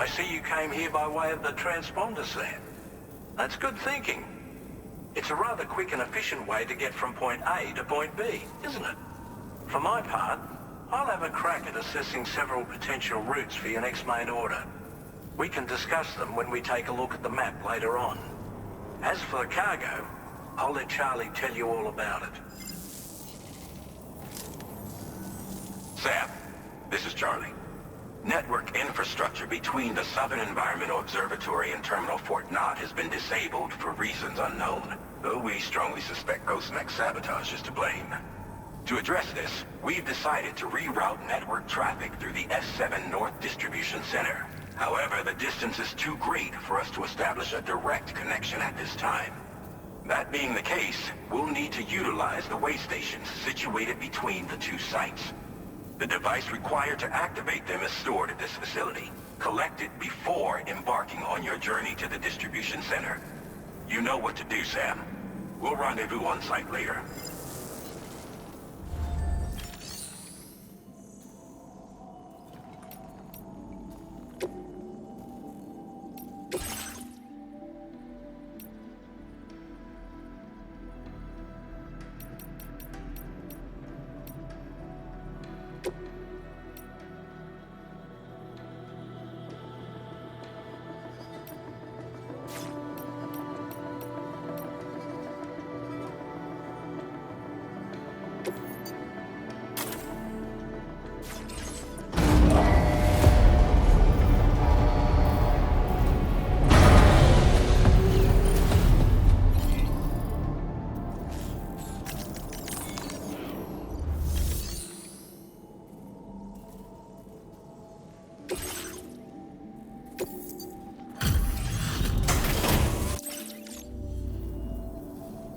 I see you came here by way of the transponder, Sam. That's good thinking. It's a rather quick and efficient way to get from point A to point B, isn't it? For my part, I'll have a crack at assessing several potential routes for your next main order. We can discuss them when we take a look at the map later on. As for the cargo, I'll let Charlie tell you all about it. Sam, this is Charlie. Network infrastructure between the Southern Environmental Observatory and Terminal Fort Knott has been disabled for reasons unknown, though we strongly suspect Ghostmech's sabotage is to blame. To address this, we've decided to reroute network traffic through the S7 North Distribution Center. However, the distance is too great for us to establish a direct connection at this time. That being the case, we'll need to utilize the way stations situated between the two sites. The device required to activate them is stored at this facility. Collect it before embarking on your journey to the distribution center. You know what to do, Sam. We'll rendezvous on site later.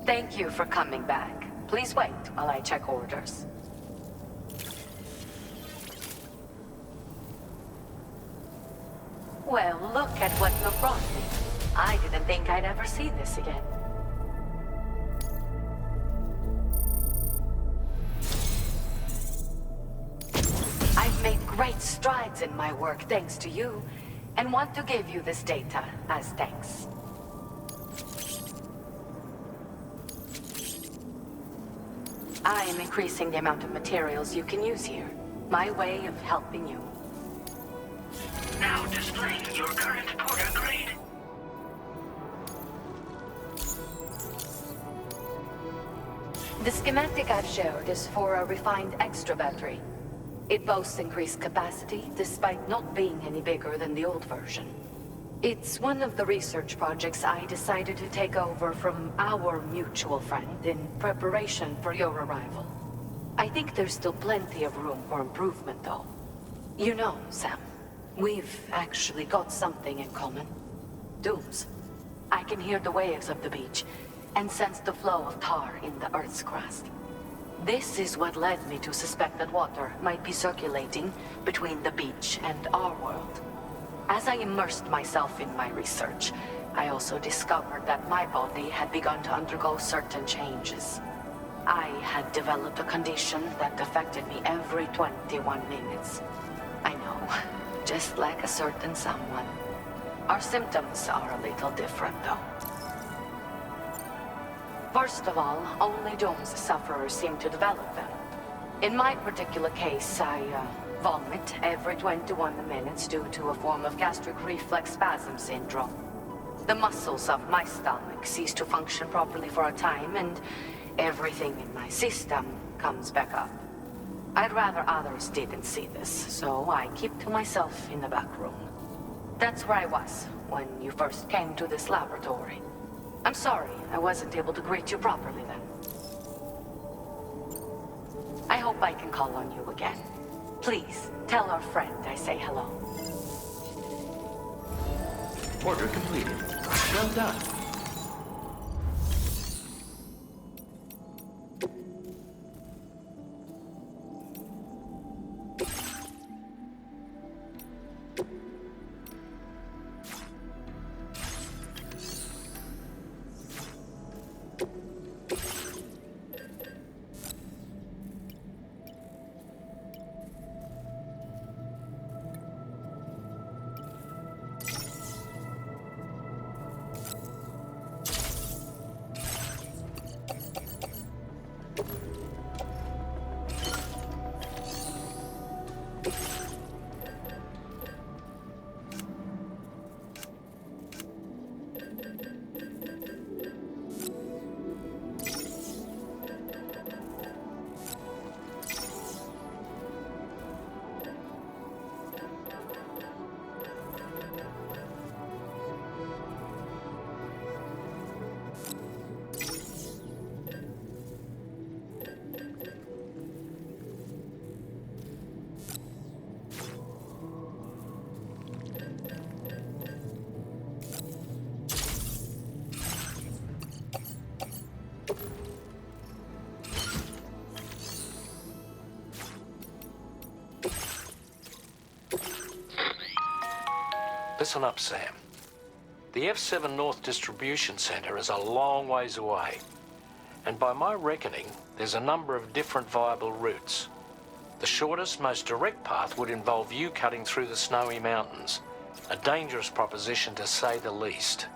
Thank you for coming back. Please wait while I check orders. Well, look at what you brought me. I didn't think I'd ever see this again. I've made great strides in my work thanks to you, and want to give you this data as thanks. I am increasing the amount of materials you can use here. My way of helping you. Now displaying your current Porter grade. The schematic I've shared is for a refined extra battery. It boasts increased capacity, despite not being any bigger than the old version. It's one of the research projects I decided to take over from our mutual friend in preparation for your arrival. I think there's still plenty of room for improvement, though. You know, Sam, we've actually got something in common. Dooms. I can hear the waves of the beach, and sense the flow of tar in the Earth's crust. This is what led me to suspect that water might be circulating between the beach and our world. As I immersed myself in my research, I also discovered that my body had begun to undergo certain changes. I had developed a condition that affected me every 21 minutes. I know, just like a certain someone. Our symptoms are a little different, though. First of all, only Doom's sufferers seem to develop them. In my particular case, I vomit every 21 minutes due to a form of gastric reflex spasm syndrome. The muscles of my stomach cease to function properly for a time, and everything in my system comes back up. I'd rather others didn't see this, so I keep to myself in the back room. That's where I was when you first came to this laboratory. I'm sorry I wasn't able to greet you properly then. I hope I can call on you again. Please, tell our friend I say hello. Order completed. Well done. Listen up, Sam. The F7 North Distribution Centre is a long ways away, and by my reckoning, there's a number of different viable routes. The shortest, most direct path would involve you cutting through the snowy mountains, a dangerous proposition to say the least.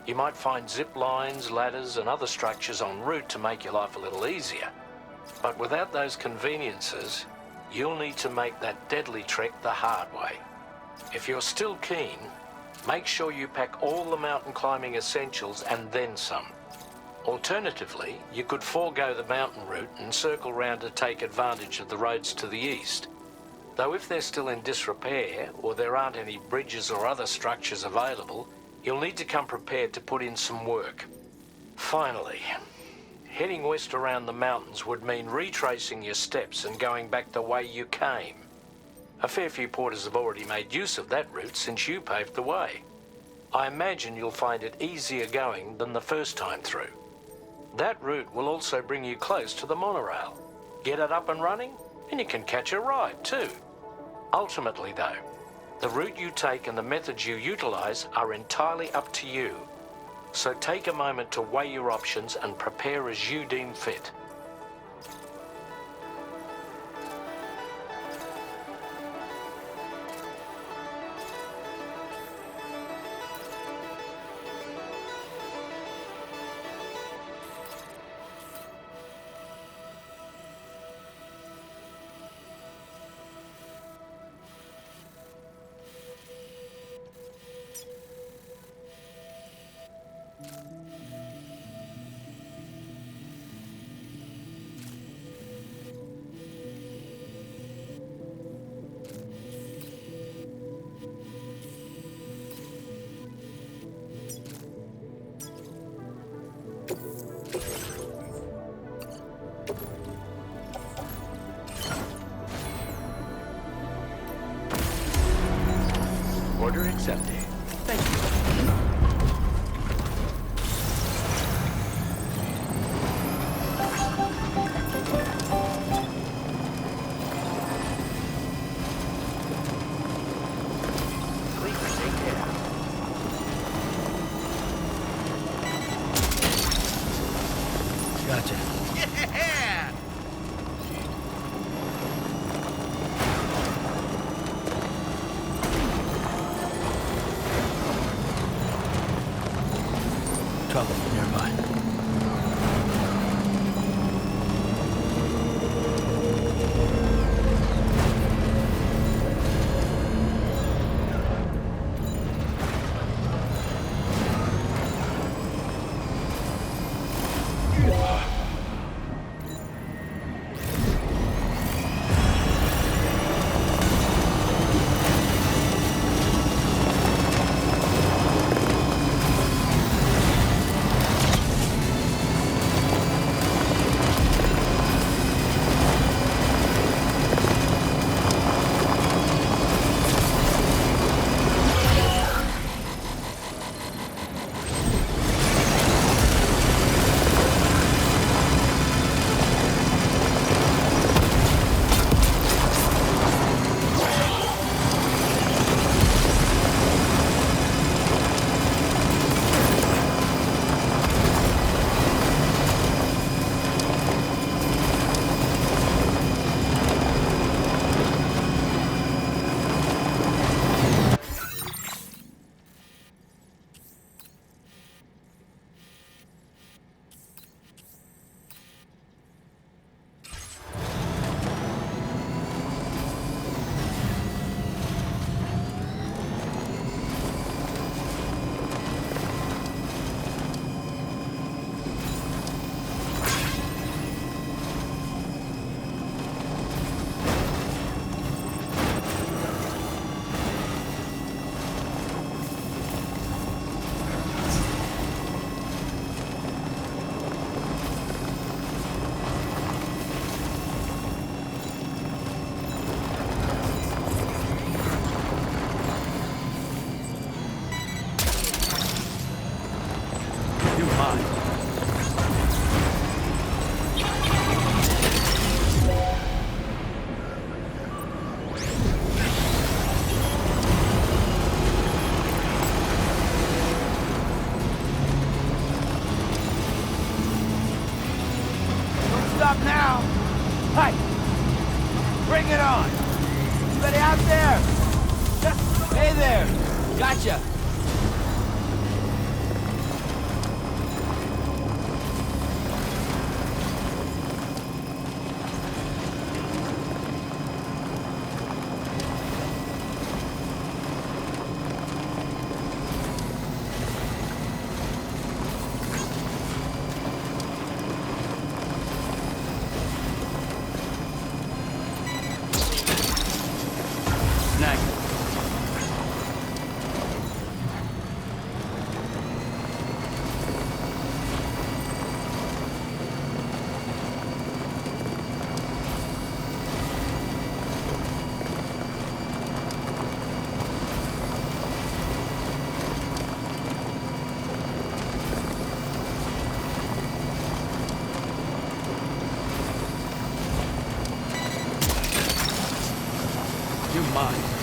You might find zip lines, ladders, and other structures en route to make your life a little easier, but without those conveniences, you'll need to make that deadly trek the hard way. If you're still keen, make sure you pack all the mountain climbing essentials and then some. Alternatively, you could forego the mountain route and circle round to take advantage of the roads to the east. Though if they're still in disrepair, or there aren't any bridges or other structures available, you'll need to come prepared to put in some work. Finally, heading west around the mountains would mean retracing your steps and going back the way you came. A fair few porters have already made use of that route since you paved the way. I imagine you'll find it easier going than the first time through. That route will also bring you close to the monorail. Get it up and running, and you can catch a ride too. Ultimately though, the route you take and the methods you utilize are entirely up to you. So take a moment to weigh your options and prepare as you deem fit. Order accepted. Thank you. Please take care. Gotcha. Yeah! up there! Hey there! Gotcha! You're mine.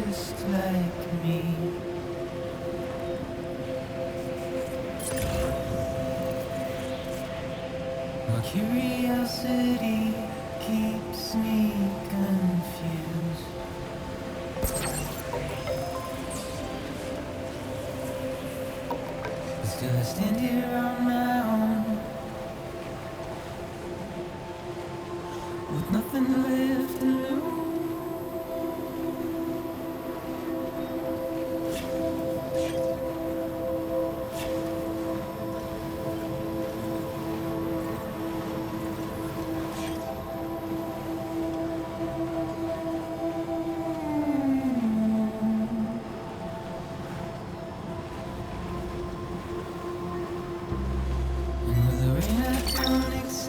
just like me. My curiosity keeps me confused. But still I stand here on my own, with nothing left to lose.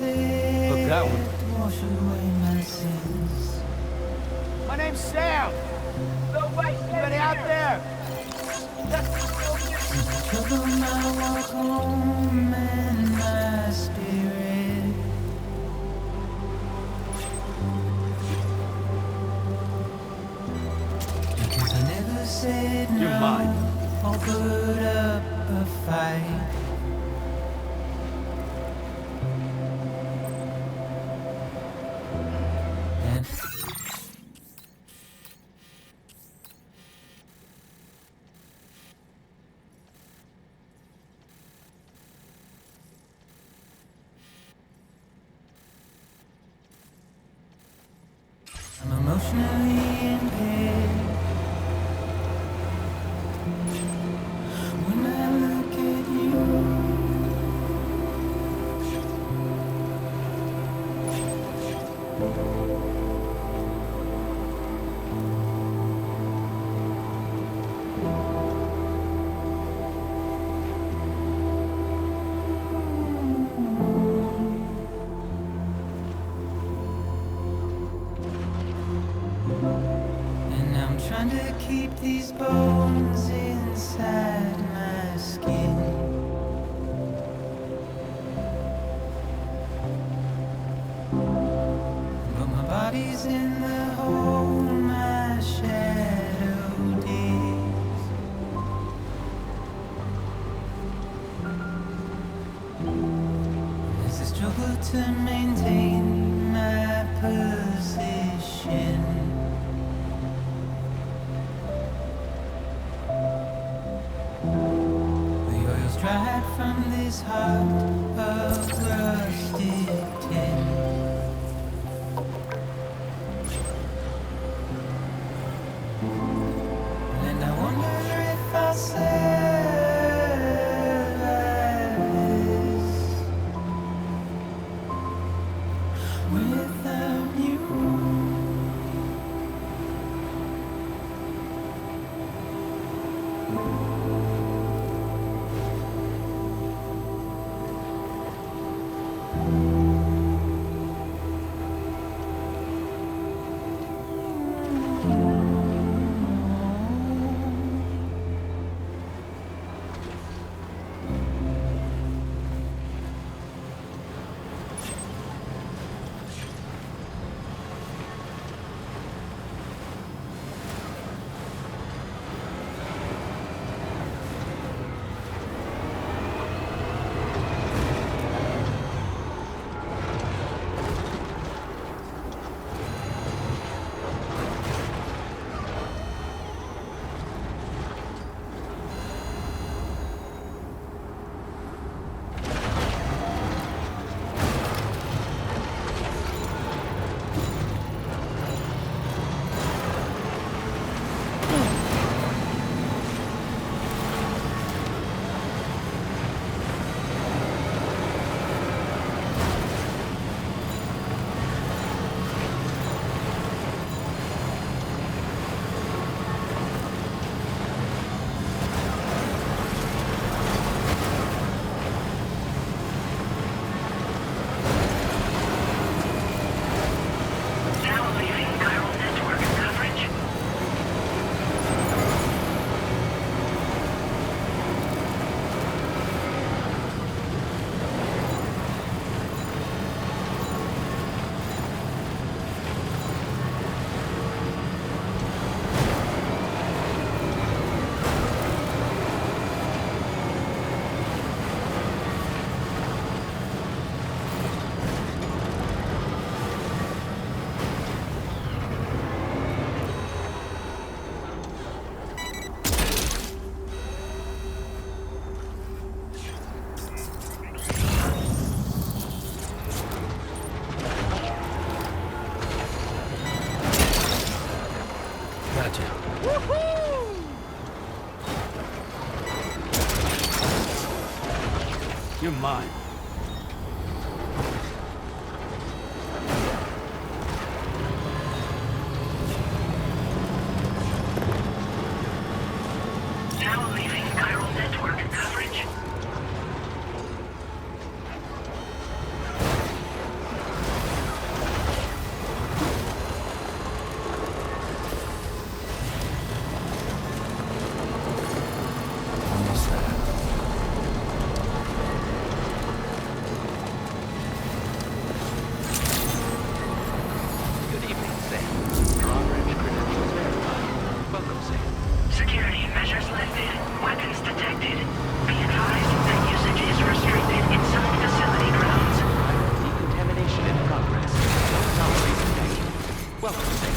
Look, that one. Wash away my sins. My name's Sam. Anybody out there? Trouble my walk home and my spirit. Because I never said You're no mine. or put up a fight. And I'm emotionally impaired. When I look at you, and I'm trying to keep these bones inside my skin. But my body's in the hole my shadow digs. As I struggle to maintain my position. The oil's dried from this heart of rusted tin. And I wonder if I'll survive this without you. You're mine. Now leaving chiral network coverage. Almost there. Good evening, Sam. Drawbridge credentials verified. Welcome, Sam. Security measures lifted. Weapons detected. Be advised that usage is restricted inside facility grounds. Decontamination in progress. No anomaly detected. Welcome, Sam.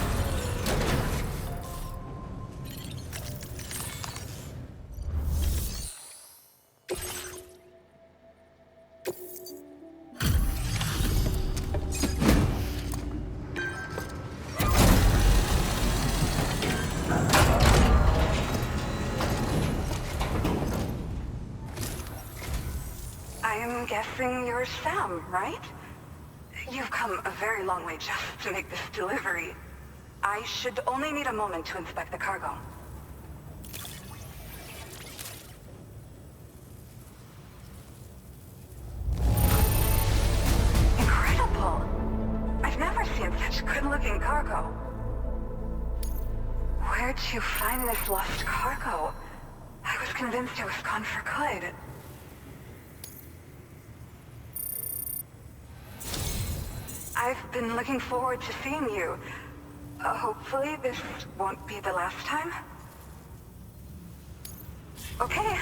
I'm guessing you're Sam, right? You've come a very long way just to make this delivery. I should only need a moment to inspect the cargo. Incredible! I've never seen such good-looking cargo. Where'd you find this lost cargo? I was convinced it was gone for good. I've been looking forward to seeing you. Hopefully this won't be the last time. Okay,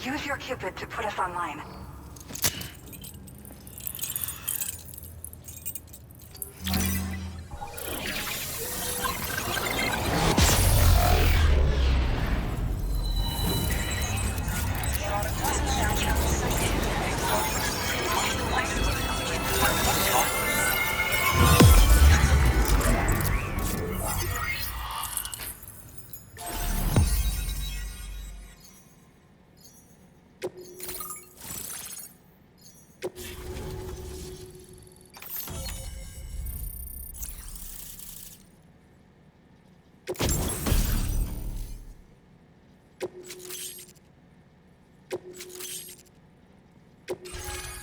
use your Cupid to put us online.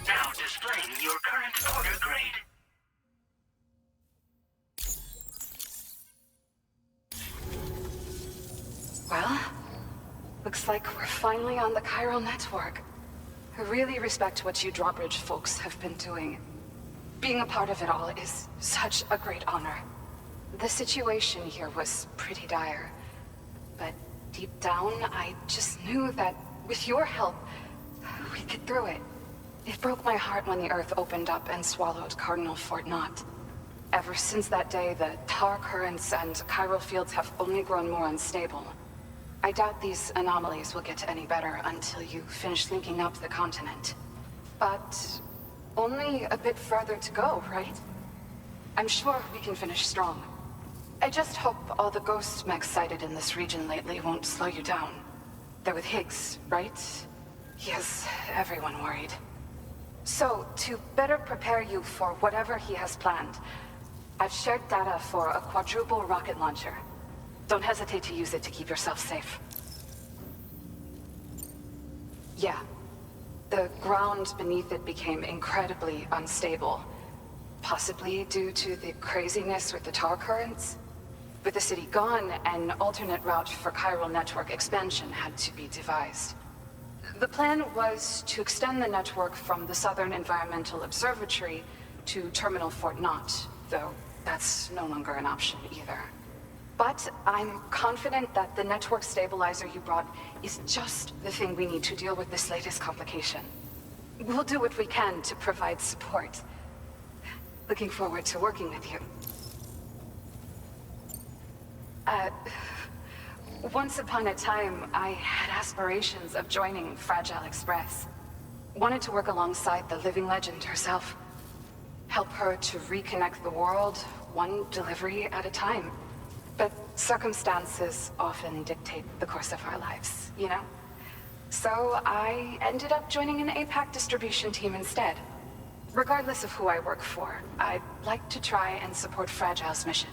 Now displaying your current order grade. Well, looks like we're finally on the chiral network. I really respect what you Drawbridge folks have been doing. Being a part of it all is such a great honor. The situation here was pretty dire, but deep down, I just knew that with your help, we'd get through it. It broke my heart when the Earth opened up and swallowed Cardinal Fort Knott. Ever since that day, the tar currents and chiral fields have only grown more unstable. I doubt these anomalies will get any better until you finish linking up the continent. But only a bit further to go, right? I'm sure we can finish strong. I just hope all the ghost mechs sighted in this region lately won't slow you down. They're with Higgs, right? He has everyone worried. So, to better prepare you for whatever he has planned, I've shared data for a quadruple rocket launcher. Don't hesitate to use it to keep yourself safe. Yeah. The ground beneath it became incredibly unstable. Possibly due to the craziness with the tar currents. With the city gone, an alternate route for chiral network expansion had to be devised. The plan was to extend the network from the Southern Environmental Observatory to Terminal Fort Knott, though that's no longer an option either. But I'm confident that the network stabilizer you brought is just the thing we need to deal with this latest complication. We'll do what we can to provide support. Looking forward to working with you. Once upon a time, I had aspirations of joining Fragile Express. Wanted to work alongside the living legend herself. Help her to reconnect the world, one delivery at a time. But Circumstances often dictate the course of our lives, you know? So I ended up joining an APAC distribution team instead. Regardless of who I work for, I'd like to try and support Fragile's mission.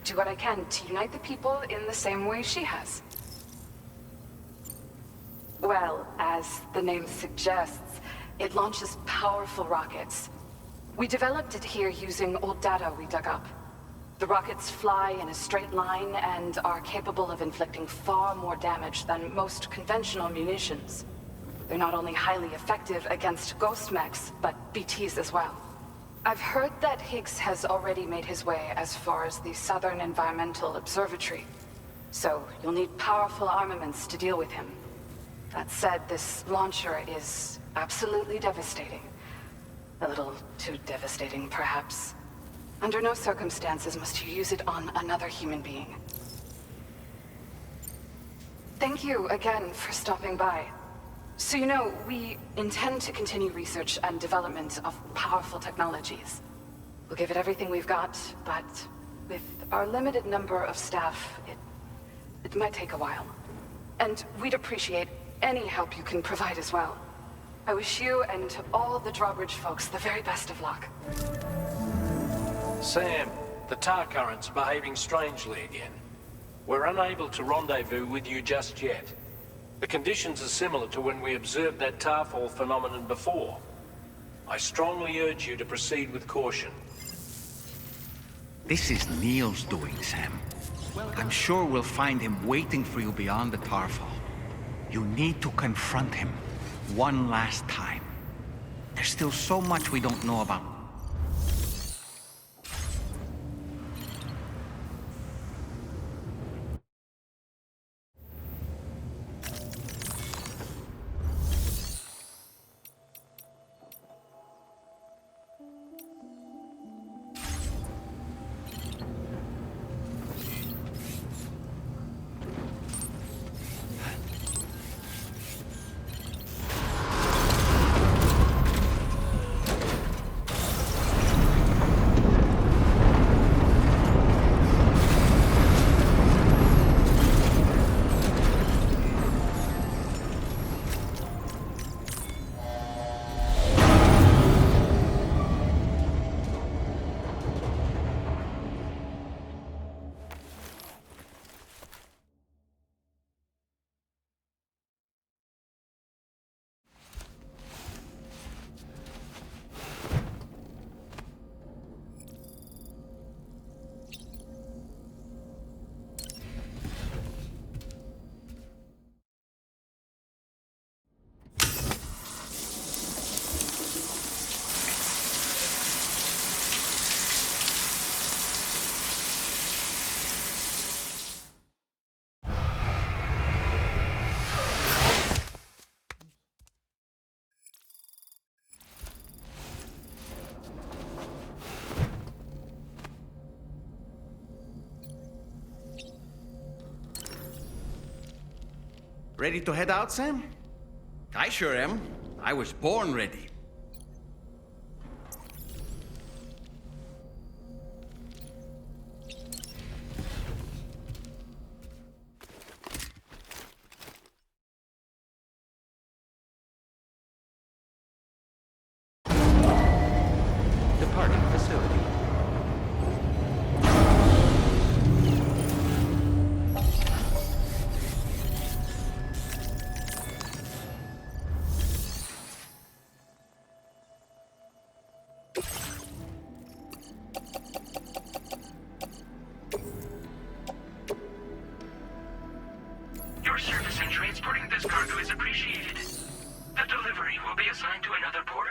Do what I can to unite the people in the same way she has. Well, as the name suggests, it launches powerful rockets. We developed it here using old data we dug up. The rockets fly in a straight line and are capable of inflicting far more damage than most conventional munitions. They're not only highly effective against ghost mechs, but BTs as well. I've heard that Higgs has already made his way as far as the Southern Environmental Observatory. So you'll need powerful armaments to deal with him. That said, this launcher is absolutely devastating. A little too devastating, perhaps. Under no circumstances must you use it on another human being. Thank you again for stopping by. So you know, we intend to continue research and development of powerful technologies. We'll give it everything we've got, but with our limited number of staff, it might take a while. And we'd appreciate any help you can provide as well. I wish you and all the Drawbridge folks the very best of luck. Sam, the tar current's behaving strangely again. We're unable to rendezvous with you just yet. The conditions are similar to when we observed that tarfall phenomenon before. I strongly urge you to proceed with caution. This is Neil's doing, Sam. I'm sure we'll find him waiting for you beyond the tarfall. You need to confront him one last time. There's still so much we don't know about. Ready to head out, Sam? I sure am. I was born ready. Departing facility. Your service in transporting this cargo is appreciated. The delivery will be assigned to another porter.